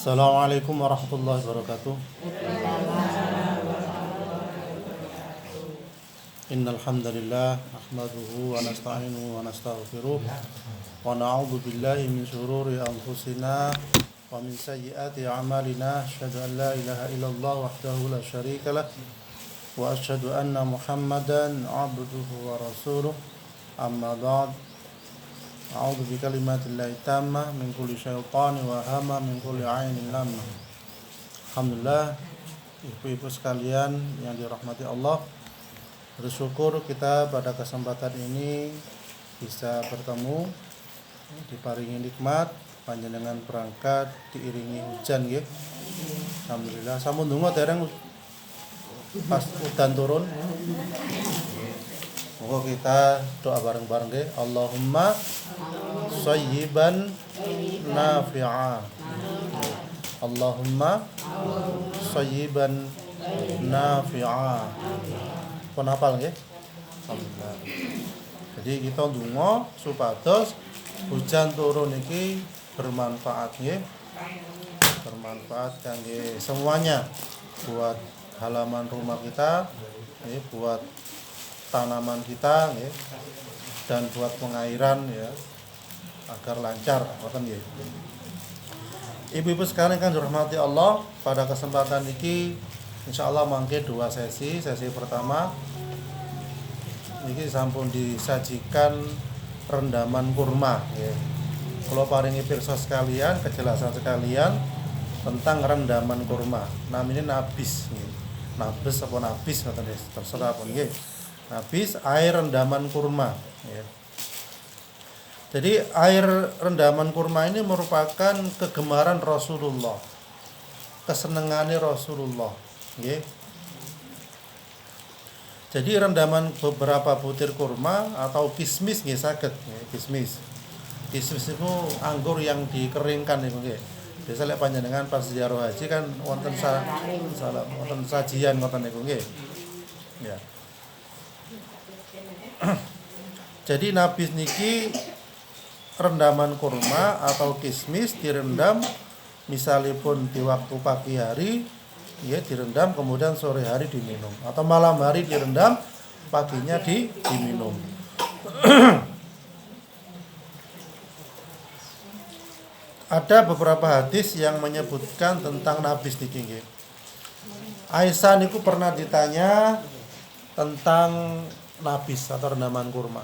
Assalamualaikum warahmatullahi wabarakatuh. Innal hamdalillah nahmaduhu wa nasta'inuhu wa nastaghfiruh wa na'udzu billahi min shururi anfusina wa min sayyiati a'malina. Asyhadu an la ilaha illallah wahdahu la syarika lah wa asyhadu anna Muhammadan 'abduhu wa rasuluh. Amma ba'd. A'udzu bikalimatillahi tammah min kulli syaitani wa hama min kulli 'ainin lamah. Alhamdulillah, ibu-ibu sekalian yang dirahmati Allah, bersyukur kita pada kesempatan ini bisa bertemu, diparingi nikmat, panjenengan berangkat diiringi hujan nggih. Alhamdulillah, sampun donga dereng pas udan turun. Moga kita doa bareng-bareng nggih. Allahumma shayyiban nafi'a. Allahumma shayyiban nafi'a. Pun hafal nggih? Alhamdulillah. Jadi kita ndonga supados hujan turun iki bermanfaat nggih. Bermanfaat kangge semuanya, buat halaman rumah kita, nggih, buat tanaman kita, nggih, dan buat pengairan ya, agar lancar ngoten nggih. Ibu-ibu sekalian kan dirahmati Allah, pada kesempatan ini insyaallah mangke dua sesi. Sesi pertama niki sampun disajikan rendaman kurma nggih. Kula paringi pirsa sekalian, kejelasan sekalian tentang rendaman kurma. Namine nabis nggih. Nabis apa nabis ngoten nggih, terserah pun nggih. Nabis air rendaman kurma ya. Jadi air rendaman kurma ini merupakan kegemaran Rasulullah, kesenengane Rasulullah nggih. Jadi rendaman beberapa butir kurma atau kismis nggih saged nggih, kismis. Kismis itu anggur yang dikeringkan niku nggih. Biasa lek panjenengan pas ziarah haji kan wonten wonten sajian ngoten niku nggih. Ya. Jadi nabis niki rendaman kurma atau kismis direndam misalipun di waktu pagi hari ya direndam, kemudian sore hari diminum, atau malam hari direndam, paginya diminum. Ada beberapa hadis yang menyebutkan tentang nabis niki nggih. Aisyah niku pernah ditanya tentang nabis atau rendaman kurma.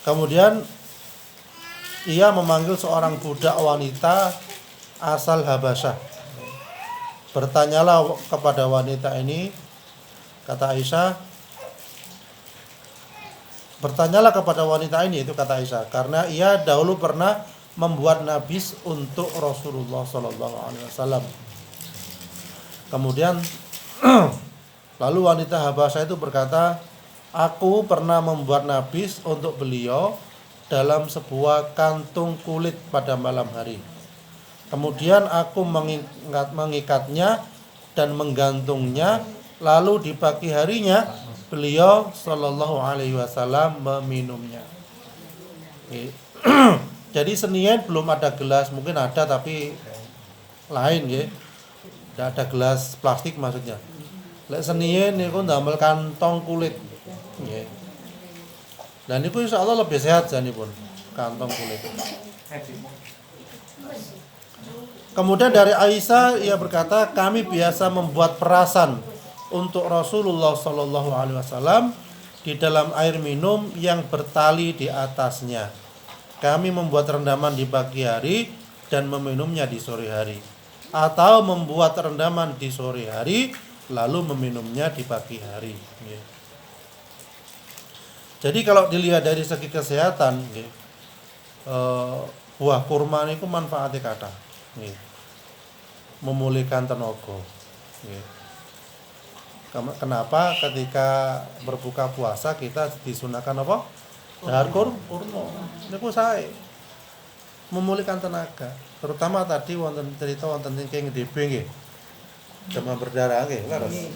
Kemudian ia memanggil seorang budak wanita asal Habasyah. Bertanyalah kepada wanita ini, kata Aisyah, bertanyalah kepada wanita ini, itu kata Aisyah, karena ia dahulu pernah membuat nabis untuk Rasulullah SAW. Kemudian lalu wanita Habasyah itu berkata, aku pernah membuat nabis untuk beliau dalam sebuah kantung kulit pada malam hari. Kemudian aku mengikatnya dan menggantungnya, lalu di pagi harinya beliau Shallallahu Alaihi Wasallam meminumnya. Jadi Senin belum ada gelas, mungkin ada tapi lain ya. Tidak ada gelas plastik maksudnya. Lek Senin niku ndamel kantong kulit. Nggih. Dan niku insyaallah lebih sehat janipun kantong kulit. Kemudian dari Aisyah ia berkata, kami biasa membuat perasan untuk Rasulullah sallallahu alaihi wasallam di dalam air minum yang bertali di atasnya. Kami membuat rendaman di pagi hari dan meminumnya di sore hari, atau membuat rendaman di sore hari lalu meminumnya di pagi hari. Jadi kalau dilihat dari segi kesehatan, buah kurma niku manfaatnya kathah, memulihkan tenaga. Kenapa ketika berbuka puasa kita disunahkan apa? Dahar kurma. Niku sae memulihkan tenaga. Terutama tadi wonten cerita wonten ing DB nggih. Demam berdarah nggih, leres.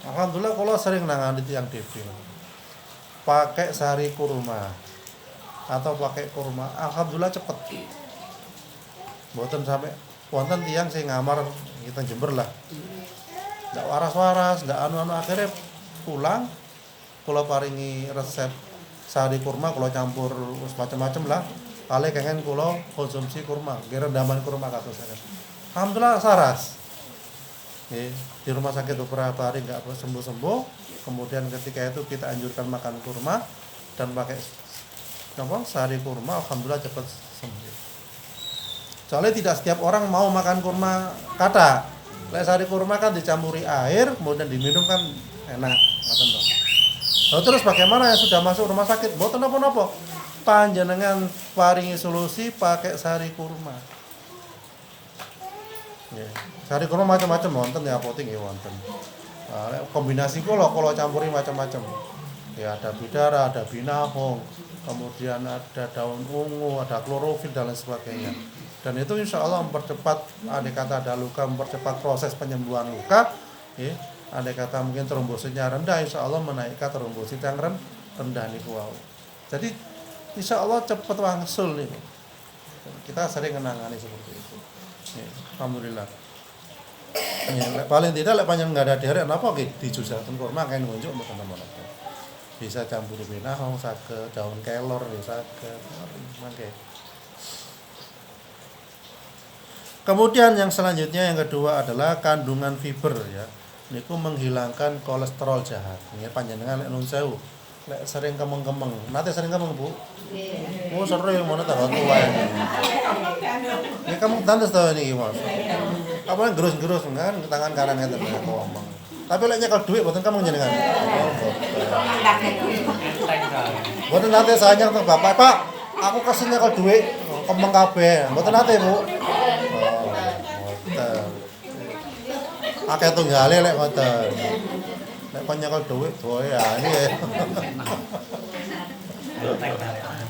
Alhamdulillah kula sering nangani tiyang DB. Pakai sari kurma. atau pakai kurma, alhamdulillah cepet. Mboten sampai wonten tiyang sing ngamar kita Jember lah. Ndak waras-waras, ndak anu-anu, akhirnya pulang kula paringi resep sari kurma, kula campur wis macam-macam lah. Kali kengen kula konsumsi kurma, nggih rendaman kurma kados saken. Alhamdulillah saras. Nggih, di rumah sakit beberapa hari enggak sembuh-sembuh. Kemudian ketika itu kita anjurkan makan kurma dan pakai sari kurma, alhamdulillah cepat sembuh. Soalnya tidak setiap orang mau makan kurma kata. Lek sari kurma kan dicampuri air, kemudian diminum kan enak, ngoten to. Lalu terus bagaimana yang sudah masuk rumah sakit? Mboten napa-napa. Panjenengan paringi solusi pakai sari kurma. Ya, sari kurma macam-macam wonten ya, apotek nggih wonten. Nah, kombinasi kula campuri macam-macam. Ya ada bidara, ada binahong, kemudian ada daun ungu, ada klorofil dan lain sebagainya. Dan itu insya Allah mempercepat, andai kata ada luka, mempercepat proses penyembuhan luka. Ya, andai kata mungkin trombositnya rendah, insya Allah menaikkan trombosit yang rendah niku wau. Jadi insya Allah cepat wangsul nih. Kita sering menangani seperti itu. Ya, alhamdulillah. Ya, paling tidak lek panjang nggak ada derek napa nggih dijujaken kurma kae ngunjuk mboten napa-napa. Bisa campur binahong, saged daun kelor ya saged. Mangke. Kemudian yang selanjutnya yang kedua adalah kandungan fiber ya. Niku menghilangkan kolesterol jahat. Nggih panjenengan lek nun sewu. Lek sering kemeng-kemeng. Nate sering kemeng, Bu? Oh, sering mana tak tua ya. Ini kamu tandas tahu ini Mas. Apa yang gerus-gerus kan tangan kanan ngeten ngomong. Tapi lek nyekel duit mboten kamu jenengan. Mboten nate sayang teng Bapak, Pak. Aku kasih nyekel duit kemeng kabeh. Mboten nate, Bu. Akeh tunggale lek ngoten. Nek kon nyekel duit boe ya ini.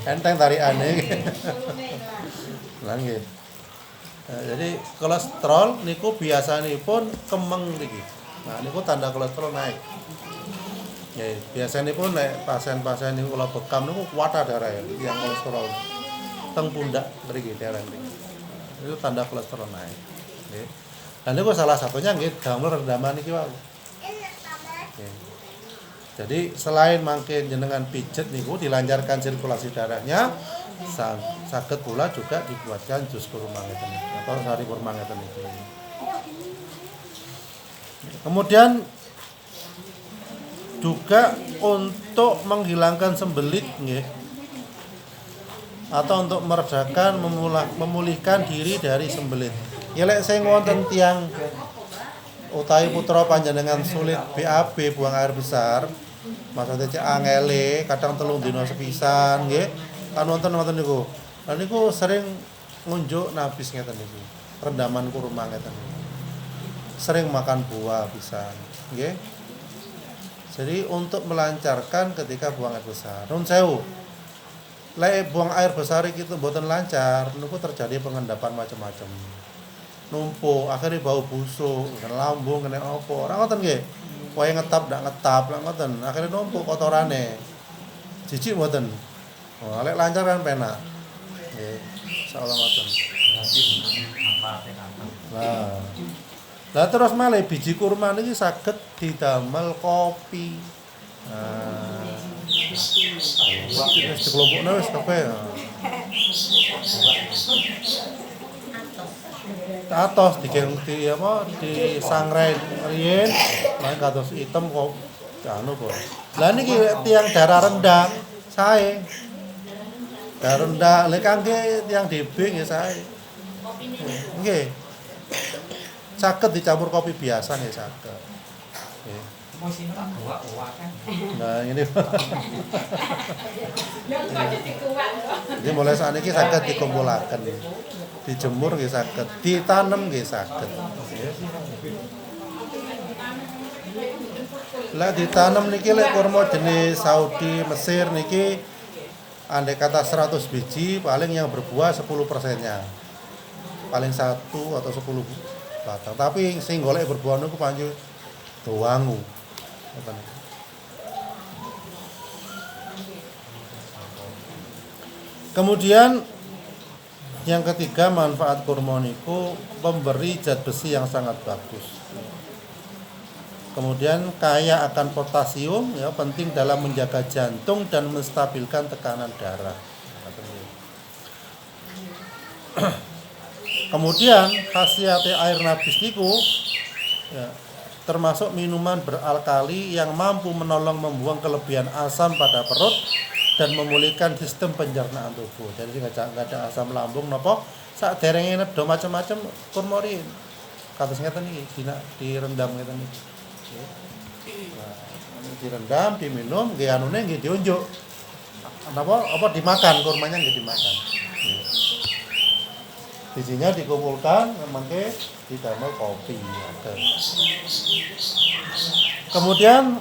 Enteng tarikane iki. Lah nggih. Jadi kolesterol niku biasanipun kemeng niki. Nah niku tanda kolesterol naik. Ya, biasanipun nek pasien-pasien niku kula bekam niku kuwata darah ya, yang kolesterol. Teng pundak mriki darah mriki. Itu tanda kolesterol naik. Nggih. Dan niku salah satunya nggih damel rendaman iki wae. Jadi selain mangke jenengan pijet niku dilancarkan sirkulasi darahnya, saged pula juga dibuatkan jus kurma ngeten atau sari kurma ngeten iki. Kemudian juga untuk menghilangkan sembelit nggih. Atau untuk meredakan memulihkan diri dari sembelit. Ya lek sing wonten tiyang utawi putra panjenengan sulit BAB buang air besar, maksudnya cek angele kadang 3 dina sepisan nggih. Kan wonten niku. Lan niku sering ngunjuk nabis ngeten niku. Rendaman kurma ngeten niku. Sering makan buah pisan, nggih. Jadi untuk melancarkan ketika buang air besar. Nun sewu. Lek buang air besar iki mboten lancar, niku terjadi pengendapan macam-macam. Numpuk, akhirnya bau busuk, kena lambung, kena apa. Ora ngoten nggih. Wae ngetap ndak ngetap, lek ngoten. Akhirnya numpuk kotorane. Jijik mboten. Oh, lek lancar kan penak. Nggih. Insyaallah ngoten. Lah terus malih biji kurma niki saged didamel kopi. Wis dikelompokno wis kabeh. Atos di apa di sangrai riyen main kados item kok anu kok. Lah niki tiyang darah rendah sae. Darah rendah lek kangge tiyang DB nggih sae. Nggih. Saged dicampur kopi biasa nggih saged. Nggih. Nah ini. Jadi mulai saat ini saged dikumpulaken. Dijemur nggih saged, ditanem nggih saged. Lah ditanam niki lek kurma jenis Saudi, Mesir niki andai kata 100 biji paling yang berbuah 10%-nya. Paling 1 atau 10 batang. Tapi sing golek berbuah niku panju doangu. Kemudian yang ketiga, manfaat kurma niku memberi zat besi yang sangat bagus. Kemudian kaya akan potasium, ya, penting dalam menjaga jantung dan menstabilkan tekanan darah. Kemudian khasiat air nabis niku, ya, termasuk minuman beralkali yang mampu menolong membuang kelebihan asam pada perut dan memulihkan sistem pencernaan tubuh. Jadi nggak ada asam lambung nopo sak derenge nedo macam-macam kurma rin. Kados ngeten iki direndam ngeten iki. Nah, direndam, diminum, nggih anune nggih diunjuk. Apa dimakan, kurmanya nggih dimakan. Bijinya dikumpulkan, mangke didamel kopi. Kemudian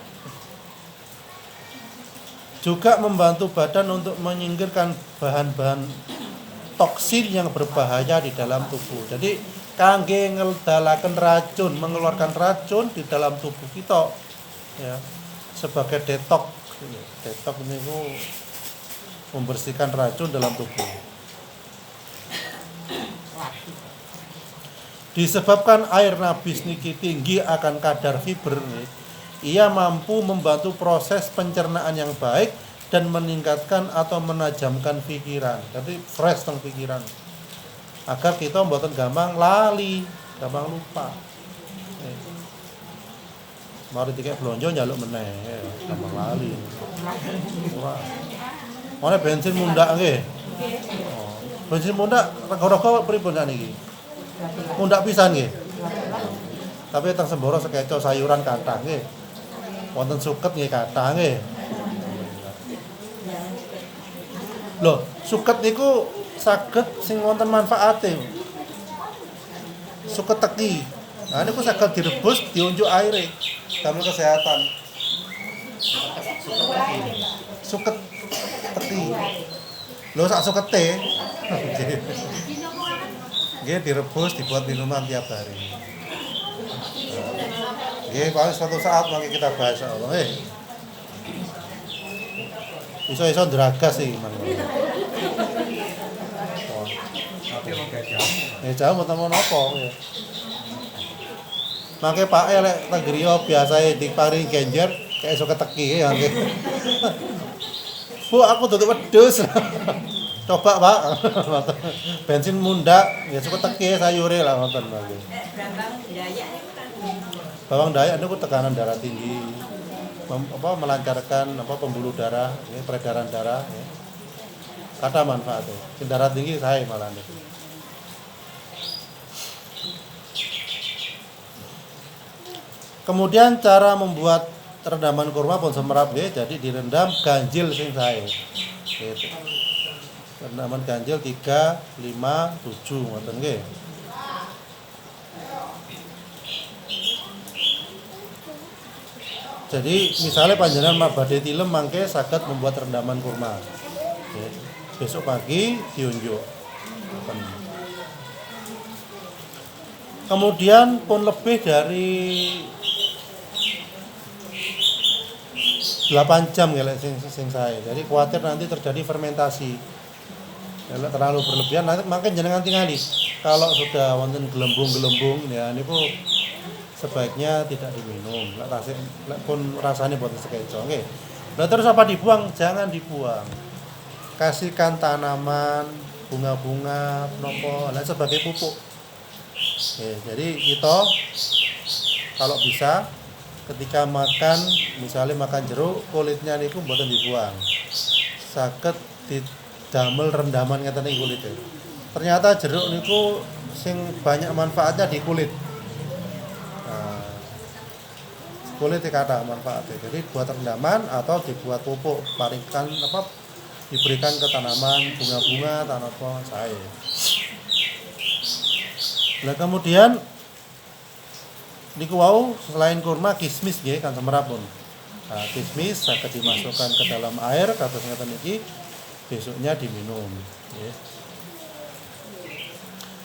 juga membantu badan untuk menyingkirkan bahan-bahan toksin yang berbahaya di dalam tubuh. Jadi kangge ngeldalaken racun, mengeluarkan racun di dalam tubuh kita, ya, sebagai detox. Detox niku membersihkan racun dalam tubuh. Disebabkan air nabis niki tinggi akan kadar fiber, ia mampu membantu proses pencernaan yang baik dan meningkatkan atau menajamkan pikiran. Jadi fresh teng pikiran. Agar kita mboten gampang lali, gampang lupa. Mari dikek blonjo njaluk meneh, gampang lali. Ora. Mana bensin mundak nggih? Oh, bensin mundak rega-rega pripun niki? Mundak pisan nggih. Tapi teng Semboro sekeco sayuran kathah nggih. Wonten suket nggih kathah nggih. Loh, suket niku saged sing wonten manfaate. Suket teki. Nah niku saged direbus, diunjuk aire. Damel kesehatan. Suket teki. Lho sak sukete. Nggih direbus, dibuat minuman tiap hari. Nggih, paling suatu saat mangke kita bahas Allah. Iso-iso dragas iki, Mang. Jauh mboten menapa ya. Mangke Pak lek teng griya biasae diparingi genjer kayak iso keteki ya nggih. Bu, aku tutup wedhus. Coba Pak, bensin mundak, ya suka teki sayure lah ngoten nggih. Bawang Dayak niku tekanan darah tinggi, melancarkan pembuluh darah, ya, peredaran darah, ya. Kata manfaatnya. Darah tinggi saya malah niku. Kemudian cara membuat rendaman kurma pun semerap nggih, jadi direndam ganjil sing sae. Gitu. Rendaman ganjil 3, 5, 7 ngoten nggih. Jadi misalnya panjenengan badhe tilem mangke saged membuat rendaman kurma. Oke. Besok pagi diunjuk. Kemudian pun lebih dari 8 jam ya sing saya. Jadi khawatir nanti terjadi fermentasi. Kalau terlalu berlebihan nanti makin jenengan tingali. Kalau sudah wonten gelembung-gelembung ya niku sebaiknya tidak diminum. Lek pun rasanya boten sekeco nggih. Lah terus apa dibuang? Jangan dibuang. Kasihkan tanaman, bunga-bunga, nopo, lah sebagai pupuk. Oke, jadi kita kalau bisa ketika makan, misalnya makan jeruk, kulitnya niku mboten dibuang. Saged damel rendaman ngeten iki kulite. Ternyata jeruk niku sing banyak manfaatnya di kulit. Nah, kulit kathah manfaatnya. Jadi buat rendaman atau dibuat pupuk, paringkan diberikan ke tanaman, bunga-bunga, tanaman sae. Nah, kemudian niku wau selain kurma kismis nggih kan semerapun. Nah, kismis saged dimasukkan ke dalam air kados ngeten iki. Besoknya diminum ya.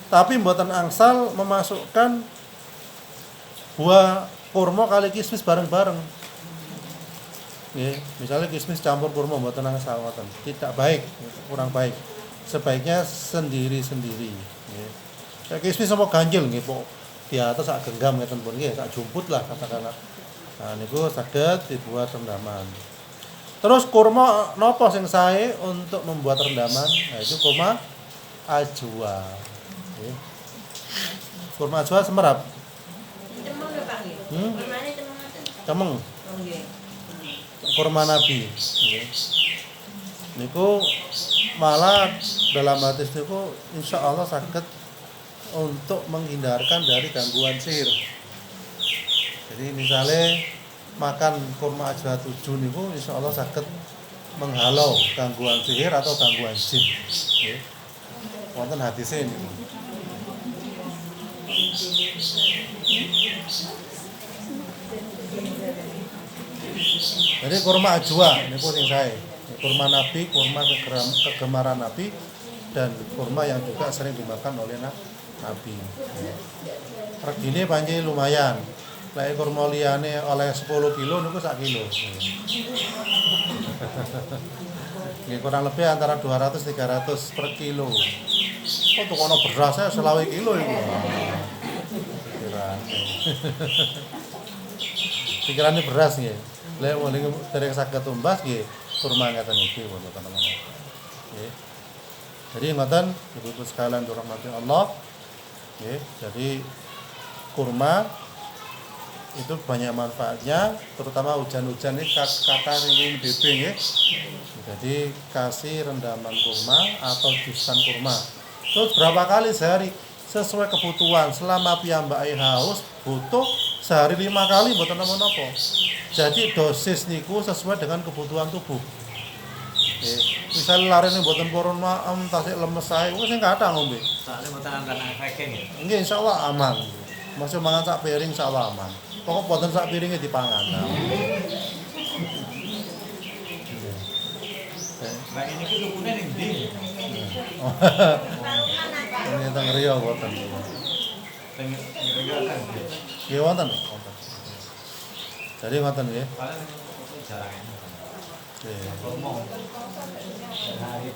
Tapi mboten angsal memasukkan buah kurma kali kismis bareng-bareng ya. Misalnya kismis campur kurma mboten angsal ngoten, tidak baik, kurang baik. sebaiknya sendiri-sendiri nggih. Kayak kismis apa ganjil nggih po di atas sak genggam ngeten pun nggih, sak jumput lah katakanlah. Nah niku saged dibuat rendaman. Terus kurma napa sing sae untuk membuat rendaman? Nah itu kurma ajwa. Nggih. Kurma ajwa semerap. Cemeng lho Pak nggih. Kurmane cemeng ngoten. Cemeng. Oh nggih. Kurma Nabi. Nggih. Niku malah dalam hadis niku insya Allah saged untuk menghindarkan dari gangguan sihir. Jadi misalnya makan kurma ajwa 7 niku insya Allah saged menghalau gangguan sihir atau gangguan jin. Nggih. Wonten hadise niku. Jadi kurma ajwa niku sing sae. Kurma Nabi, kurma kegemaran Nabi dan kurma yang juga sering dimakan oleh Nabi. Regine panci lumayan. Lek kurma liyane oleh 10 kilo niku sak kilo. Nggih kurang lebih antara 200 300 per kilo. Oh tuh kono berasnya 20 kilo iku. Pikirannya beras nggih. Lek wong dereng saged tumbas nggih kurma ngaten iki teman-teman. Nggih. Jadi ngoten Ibu-ibu sekalian dirahmati Allah. Nggih, jadi kurma itu banyak manfaatnya, terutama hujan-hujan ini kata sing BB nggih. Jadi kasih rendaman kurma atau jusan kurma. Terus berapa kali sehari sesuai kebutuhan. Selama piyambake haus butuh sehari 5 kali mboten napa-napa. Jadi dosis niku sesuai dengan kebutuhan tubuh. Misal larene mboten purun maem tasik lemes sae wis sing kathah ngombe. Soalnya mboten angkat efeke nggih. Nggih insyaallah aman. Masih mangan sak piring insyaallah aman. Pokok mboten sak piringe dipangan. Mbak ini ki lupune ning ndi? Ini teng Riau mboten. Teng Riau kan. Nggih wonten. Jadi ngoten nggih. Paling jarang ini. Nggih. Ngomong. Hari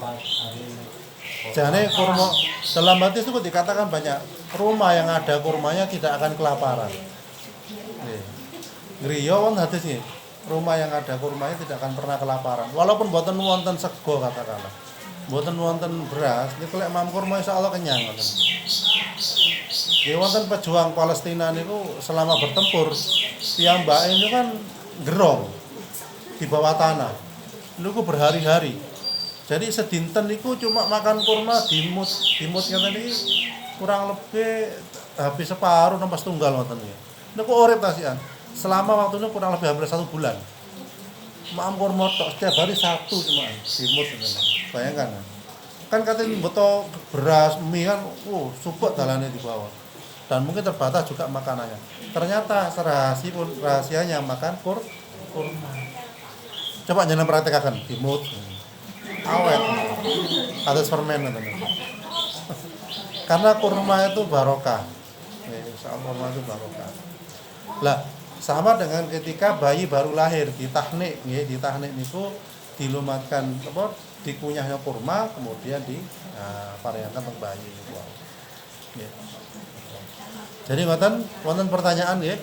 Jane kurma dalam hadis itu dikatakan banyak rumah yang ada kurmanya tidak akan kelaparan. Nggih. Griya wonten hadis nggih. Rumah yang ada kurmanya tidak akan pernah kelaparan. Walaupun mboten wonten sego katakanlah. Mboten wonten beras, niku lek mam kurma insyaallah kenyang ngoten. Nggih wonten pejuang Palestina niku selama bertempur piyambake itu kan gerong di bawah tanah. Niku berhari-hari. Jadi sedinten niku cuma makan kurma dimut ngeten iki kurang lebih habis separuh nambah setunggal ngoten nggih. Niku urip tasian. Selama waktunya kurang lebih hampir 1 bulan. Maam kurma tok setiap hari 1 cuma dimut ngoten. Bayangkan. Kan katanya beto beras, mie kan supet dalane di bawah. Dan mungkin terbatas juga makanannya. Ternyata rahasianya makan kurma. Coba jangan praktekkan dimut. Awet. Atas permen teman-teman. Karena kurma itu barokah. Insyaallah kurma itu barokah. Lah, sama dengan ketika bayi baru lahir ditahnik nggih, ditahnik niku dilumatkan apa dikunyahnya kurma kemudian variankan teng bayi niku. Nggih. Jadi wonten pertanyaan nggih.